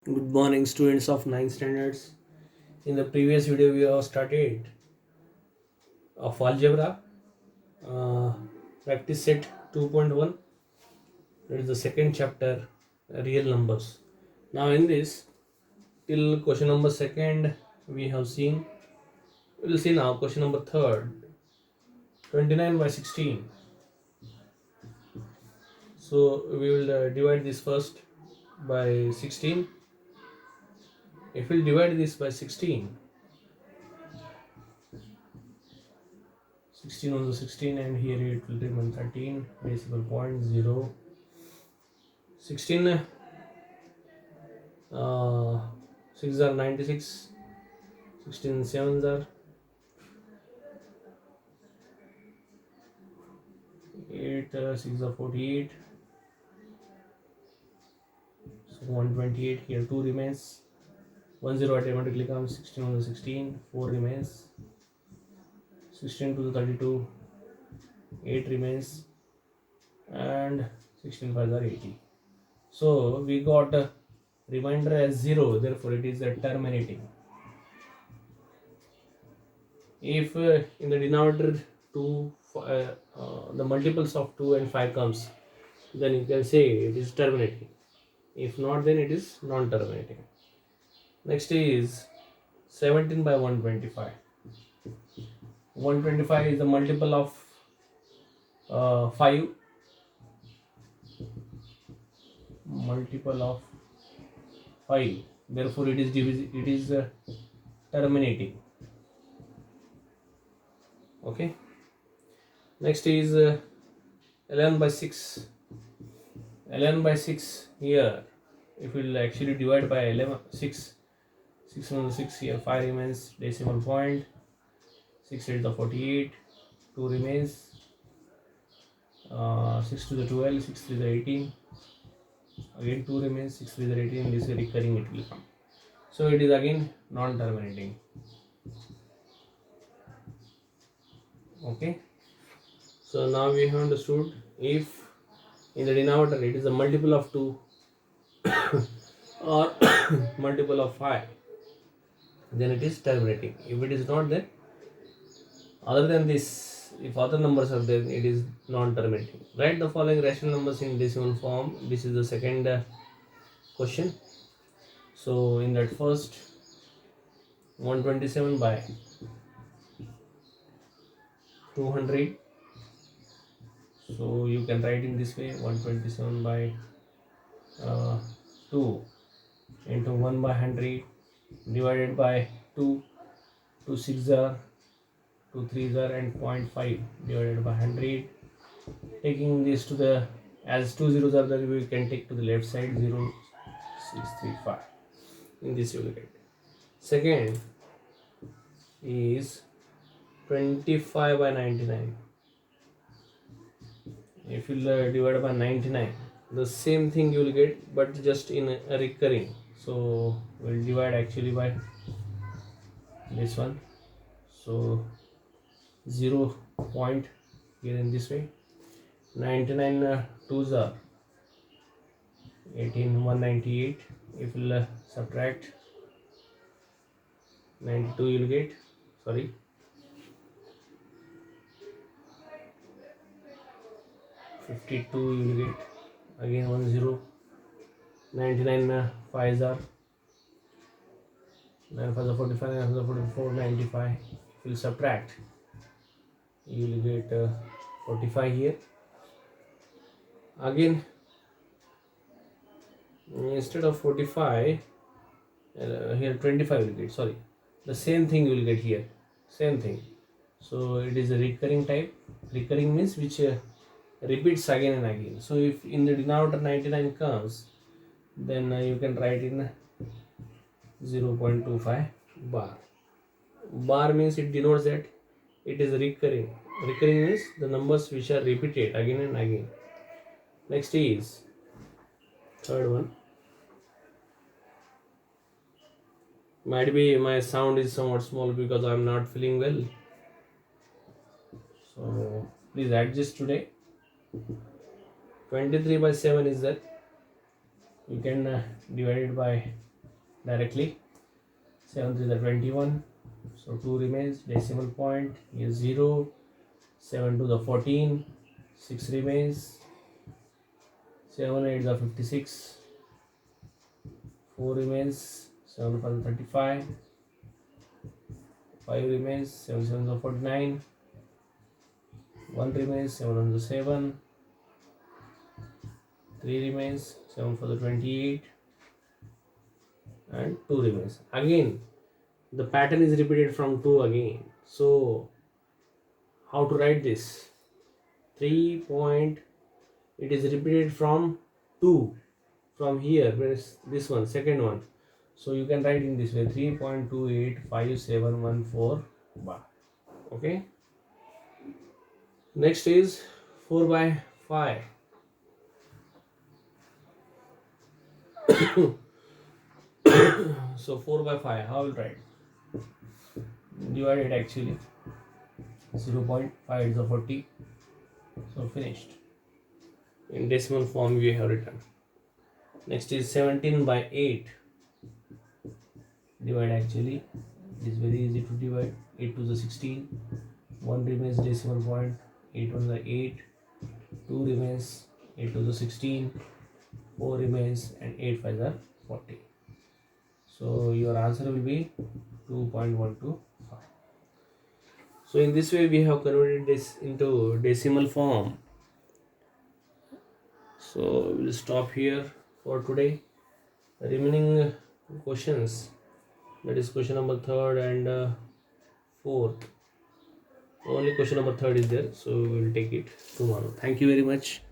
Good morning, students of 9th standards. In the previous video, we have started of algebra, uh, practice set 2.1. That is the second chapter, real numbers. Now, in this, till question number second, we have seen. We will see now question number third, 29 by 16. So, we will divide this first by 16. If we divide this by 16, 16 on the 16, and here it will remain 13 decimal point 0 16 6 are 96, 16 sevens are 8, 6 are 48, so 128. Here 2 remains, 10 automatically comes, 16 on the 16, 4 remains, 16 to the 32, 8 remains, and 16 5 are 80. So we got a remainder as 0, therefore it is a terminating. If in the denominator the multiples of 2 and 5 comes, then you can say it is terminating. If not, then it is non-terminating. Next is 17 by 125. 125 is the multiple of 5. Multiple of 5. Therefore, it is terminating. Okay. Next is 11 by 6. 11 by 6 here. If we will actually divide by 11, 6 on the 6 here, 5 remains, decimal point, 6 8 the 48, 2 remains, 6 to the 12, 6 3 the 18, again 2 remains, 6 3 the 18, this is recurring, it will come. So it is again non-terminating. Okay. So now we have understood, if in the denominator it is a multiple of 2 or multiple of 5, then it is terminating. If it is not, then other than this, if other numbers are there, it is non-terminating. Write the following rational numbers in decimal form. This is the second question. So in that first, 127 by 200. So you can write in this way: 127 by 2 into 1 by 100 divided by 2. 2 6 are, 2 3 are, and 0.5 divided by 100. Taking this to the, as 2 zeros are there, we can take to the left side, 0 6 3 5. In this you will get. Second is 25 by 99. If you divide by 99, the same thing you will get, but just in a recurring. So we'll divide actually by this one. So 0 point here in this way. 99 2s are 18, 198. If you'll subtract 92, you'll get, sorry, 52, you'll get again 10. 99 5s are 9 5s are 45, 9 5s are 44, 95. If you'll subtract, you will get 45 here. Again, instead of 45, here 25 will get, sorry, the same thing you will get here, same thing. So it is a recurring type. Recurring means which repeats again and again. So if in the denominator 99 comes, then you can write in 0.25 bar. Bar means it denotes that it is recurring. Recurring means the numbers which are repeated again and again. Next is third one. Might be my sound is somewhat small because I am not feeling well. So please adjust today. 23 by 7 is that. You can divide it by directly. 7 3 is 21, so 2 remains. Decimal point is 0. 7 to the 14, 6 remains. 7 8 is 56, 4 remains. 7 5 is 35, 5 remains. 7 7 is 49, 1 remains. 7 1 is 7, 3 remains. 7 4 is 28, and 2 remains. Again, the pattern is repeated from 2 again. So how to write this? 3 point, it is repeated from 2, from here, where is this one, second one. So you can write in this way: 3.285714 bar. Okay. Next is 4 by 5. So 4 by 5, how will write? Divide it actually. 0.5 is a 40. So finished. In decimal form we have written. Next is 17 by 8. Divide actually. It is very easy to divide. 8 to the 16. 1 remains decimal point. 8 1 is 8. 2 remains. 8 to the 16. 4 remains, and 8 5 are 40. So your answer will be 2.125. So in this way we have converted this into decimal form. So we'll stop here for today. The remaining questions, that is question number 3rd and 4th. Only question number 3rd is there, so we will take it tomorrow. Thank you very much.